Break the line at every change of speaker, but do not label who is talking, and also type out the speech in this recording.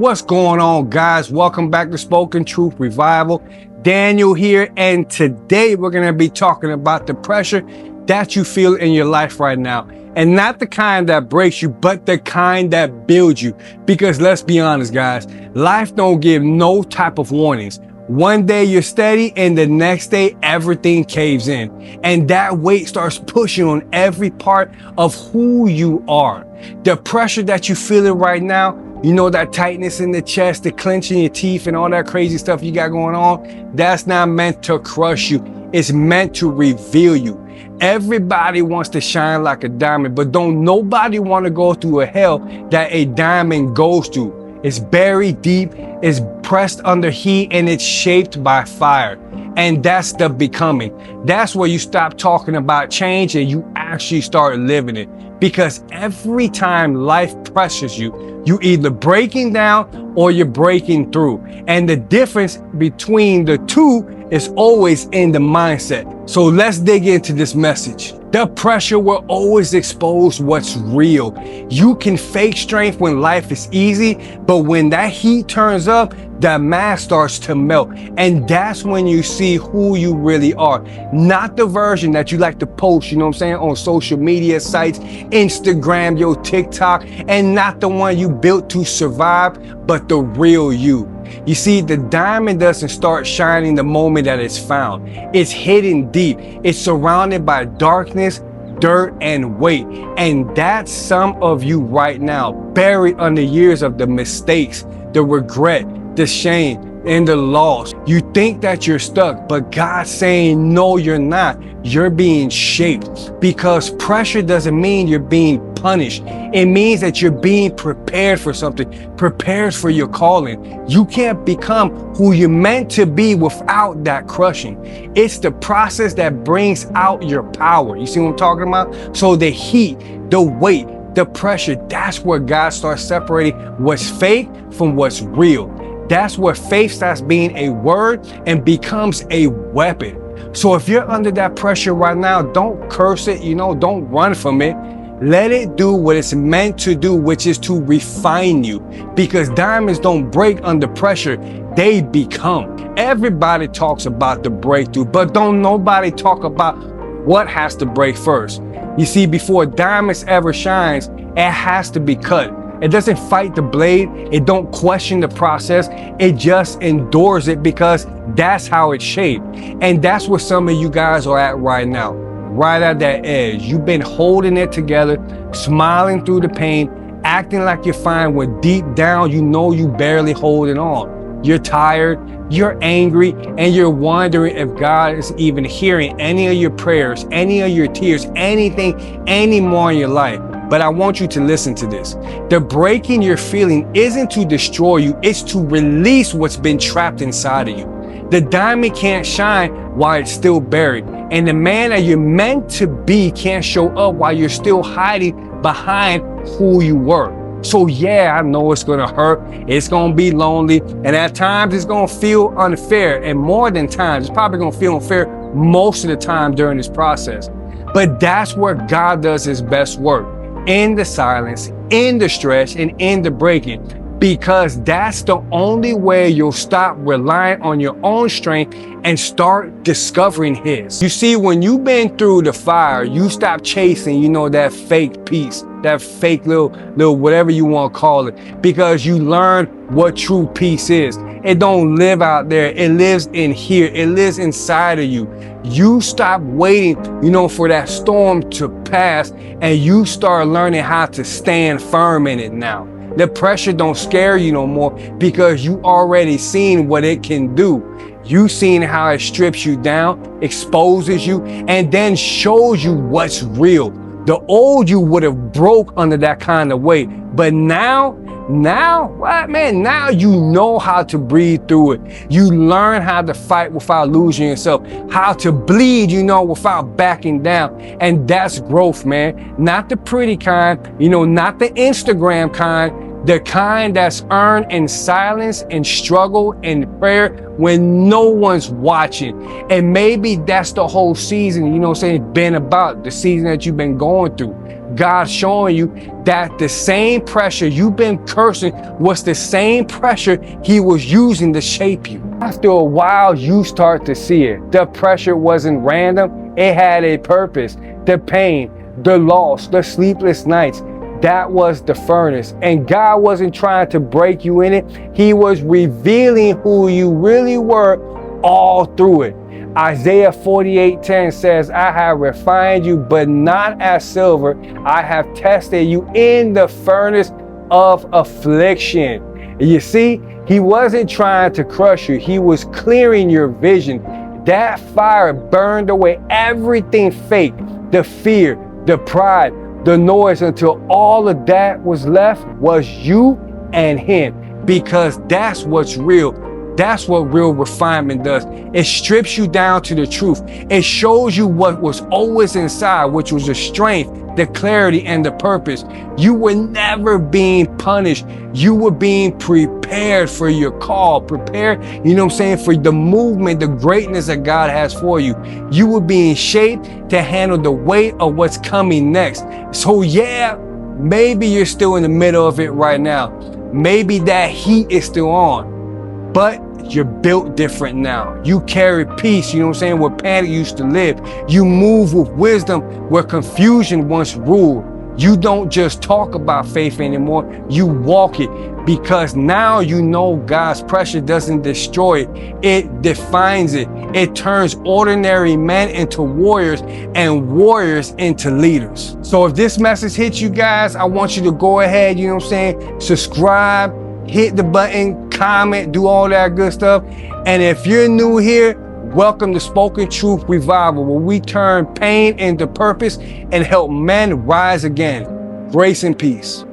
What's going on, guys? Welcome back to Spoken Truth Revival. Daniel here, and today we're going to be talking about the pressure that you feel in your life right now. And not the kind that breaks you, but the kind that builds you. Because let's be honest, guys, life don't give no type of warnings. One day you're steady and the next day everything caves in. And that weight starts pushing on every part of who you are. The pressure that you're feeling right now, you know, that tightness in the chest, the clenching your teeth and all that crazy stuff you got going on, that's not meant to crush you. It's meant to reveal you. Everybody wants to shine like a diamond, but don't nobody want to go through a hell that a diamond goes through. It's buried deep, it's pressed under heat, and it's shaped by fire. And that's the becoming. That's where you stop talking about change and you actually start living it. Because every time life pressures you, you either breaking down or you're breaking through. And the difference between the two is always in the mindset. So let's dig into this message. The pressure will always expose what's real. You can fake strength when life is easy, but when that heat turns up, the mask starts to melt. And that's when you see who you really are. Not the version that you like to post, you know what I'm saying, on social media sites, Instagram, your TikTok, and not the one you built to survive, but the real you. You see, the diamond doesn't start shining the moment that it's found. It's hidden deep. It's surrounded by darkness, dirt, and weight. And that's some of you right now, buried under years of the mistakes, the regret, the shame, and the loss. You think that you're stuck, but God's saying, no, you're not. You're being shaped, because pressure doesn't mean you're being punished. It means that you're being prepared for something, prepared for your calling. You can't become who you're meant to be without that crushing. It's the process that brings out your power. You see what I'm talking about? So the heat, the weight, the pressure, that's where God starts separating what's fake from what's real. That's where faith starts being a word and becomes a weapon. So if you're under that pressure right now, don't curse it, don't run from it. Let it do what it's meant to do, which is to refine you. Because diamonds don't break under pressure, they become. Everybody talks about the breakthrough, but don't nobody talk about what has to break first. You see, before diamonds ever shines, it has to be cut. It doesn't fight the blade. It don't question the process. It just endures it because that's how it's shaped. And that's where some of you guys are at right now, right at that edge. You've been holding it together, smiling through the pain, acting like you're fine when deep down you know you barely holding on. You're tired, you're angry, and you're wondering if God is even hearing any of your prayers, any of your tears, anything anymore in your life. But I want you to listen to this. The breaking you're feeling isn't to destroy you, it's to release what's been trapped inside of you. The diamond can't shine while it's still buried. And the man that you're meant to be can't show up while you're still hiding behind who you were. So yeah, I know it's gonna hurt, it's gonna be lonely, and at times it's gonna feel unfair. And more than times, it's probably gonna feel unfair most of the time during this process. But that's where God does his best work. In the silence, in the stretch, and in the breaking, because that's the only way you'll stop relying on your own strength and start discovering his. You see, when you've been through the fire, you stop chasing, that fake peace, that fake little whatever you want to call it, because you learn what true peace is. It don't live out there. It lives in here. It lives inside of you. You stop waiting, for that storm to pass, and you start learning how to stand firm in it now. The pressure don't scare you no more because you already seen what it can do. You seen how it strips you down, exposes you, and then shows you what's real. The old you would have broke under that kind of weight, but now what, man? Now you know how to breathe through it. You learn how to fight without losing yourself, how to bleed, without backing down. And that's growth, man. Not the pretty kind, not the Instagram kind. The kind that's earned in silence and struggle and prayer when no one's watching. And maybe that's the whole season, you know what I'm saying, been about, the season that you've been going through. God showing you that the same pressure you've been cursing was the same pressure he was using to shape you. After a while, you start to see it. The pressure wasn't random. It had a purpose. The pain, the loss, the sleepless nights, that was the furnace. And God wasn't trying to break you in it. He was revealing who you really were all through it. Isaiah 48:10 says, I have refined you, but not as silver. I have tested you in the furnace of affliction. You see, he wasn't trying to crush you. He was clearing your vision. That fire burned away everything fake, the fear, the pride, the noise, until all of that was left was you and him. Because that's what's real. That's what real refinement does. It strips you down to the truth. It shows you what was always inside, which was the strength, the clarity, and the purpose. You were never being punished. You were being prepared for your call, prepared, you know what I'm saying, for the movement, the greatness that God has for you. You were being shaped to handle the weight of what's coming next. So yeah, maybe you're still in the middle of it right now. Maybe that heat is still on, but you're built different now. You carry peace, you know what I'm saying, where panic used to live. You move with wisdom where confusion once ruled. You don't just talk about faith anymore, you walk it, because now you know God's pressure doesn't destroy it, it defines it. It turns ordinary men into warriors and warriors into leaders. So if this message hits you guys, I want you to go ahead, you know what I'm saying, subscribe, hit the button, comment, do all that good stuff. And if you're new here, welcome to Spoken Truth Revival, where we turn pain into purpose and help men rise again. Grace and peace.